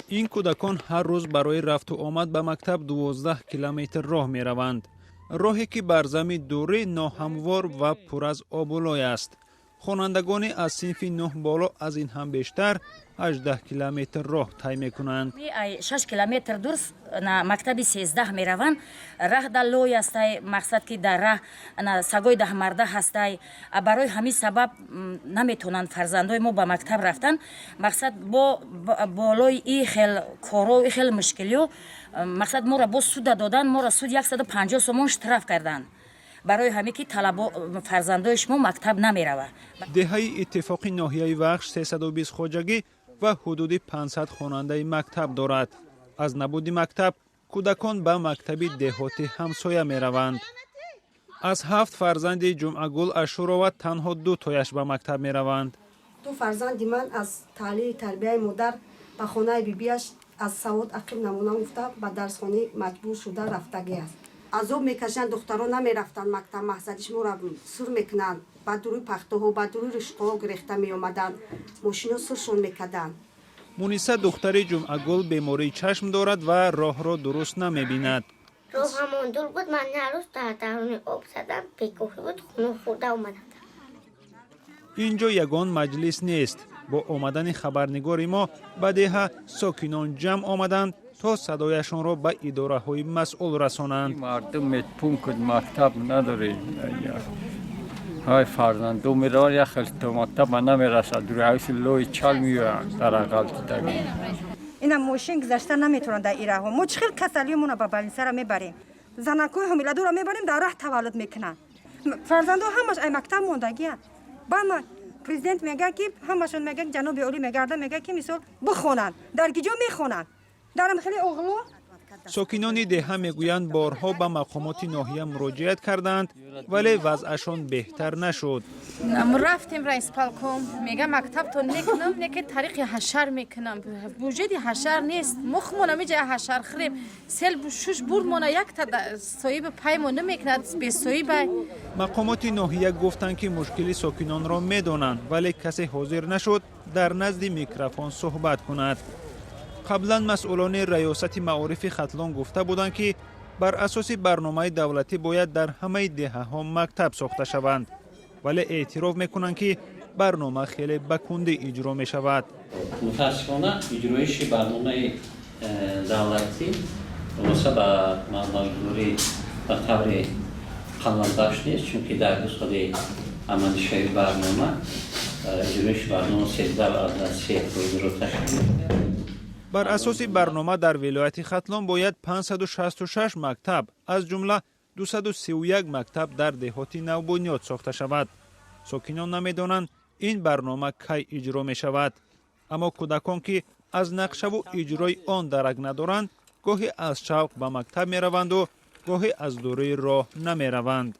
این کودکان هر روز برای رفت و آمد به مکتب 12 کیلومتر راه می روند. راهی که بر زمین دوره ناهموار و پر از آبولای است. خوانندگان از صنف 9 بالا از این هم بیشتر 18 کیلومتر راه طی میکنند. 6 کیلومتر دور مکتب 13 میروند. راه در لوی است. مقصد که در راه سگای 10 مرده هست. برای همین سبب نمیتونند فرزندای ما به مکتب رفتن. مقصد با بالای این خیل کارو این خیل مشکلیو مقصد ما را با سود دادن، ما را سود 150 سومون اشتراف کردند. برای همین که طلبا فرزندایش ما مکتب نمیروند. دهه اتفاقی ناحیه وخش 320 خواجگی و حدود 500 خواننده مکتب دارد. از نبود مکتب کودکان به مکتب دهاتی همسایه می روند. از 7 فرزند جمعه‌گل اشورا تنها 2 تایش به مکتب می روند. 2 فرزند من از تعلیم تربیت مادر به خانه بیبیش از سواد عقب نمونه گفته به درسخانه مجبور شده رفتگی است. عذاب میکشند، دختران نمیرفتند مکتب، محضرش ما را سر میکنند، بعد روی پخته ها بعد روی رشقه گرفته می آمدند، ماشینا سرشون میکردند. مونیسه دختر جمعه‌گل بیماری چشم دارد و راه را درست نمیبیند. راه همان دور بود، من هر روز در درون آب زدم، پیکوخی بود، خونه خورده اومدم. اینجا یگان مجلس نیست. با آمدن خبرنگار ما به ده ساکنان جمع آمدند تا صدایشان را به اداره های مسئول رسانند. مردم متپون کد مکتب نداره. های فرزندو میرن یا خیلی تو مکتب نمیرسد. روی حیث لوی چال میوند در اقل تدگی. اینا ماشین گذشته نمیتونن در ایره ها. ما چخیل کسالیمون رو به بلنسر میبریم. زنکوی حمیله دور میبریم در راه تولد میکنن. فرزندو همش ای مکتب موندگی هست. با ما پرزیدنت میگه که همشون میگه جناب عالی میگه که مثلا بخونن. در کجا میخونن؟ درم خیلی اغلو. ساکنان ده میگویند بارها به مقامات ناحیه مراجعت کردند ولی وضعشان بهتر نشد. ما رفتیم رئیس پالکوم میگه مکتب تو نکنم نه که طریق حشر میکنم. وجودی حشر نیست. مخمون میجه حشر خریم. سل شش برمونه یک تا صایب پیمون نمیکند به صایب. مقامات ناحیه گفتند که مشکل ساکنان را میدانند ولی کسی حاضر نشد در نزد میکروفون صحبت کند. قبلا مسئولان ریاست معارف ختلان گفته بودند که بر اساس برنامه دولتی باید در همه دهه‌ها مکتب ساخته شوند ولی اعتراف میکنند که برنامه خیلی به کندی اجرا می شود. متاسفانه اجرایش برنامه دولتی مناسب به مجبوری به طور قانون‌داشت نیست چون که در خود عمل شوی برنامه اجرایش برنامه 13 از 3 رو تشکیل. بر اساس برنامه در ولایت ختلان باید 566 مکتب از جمله 231 مکتب در دهات نوبنیاد ساخته شود. ساکنان نمیدانند این برنامه کی اجرا می شود. اما کودکان که از نقشه و اجرای آن درک ندارند گاهی از شوق به مکتب می روند و گاهی از دوره راه نمی روند.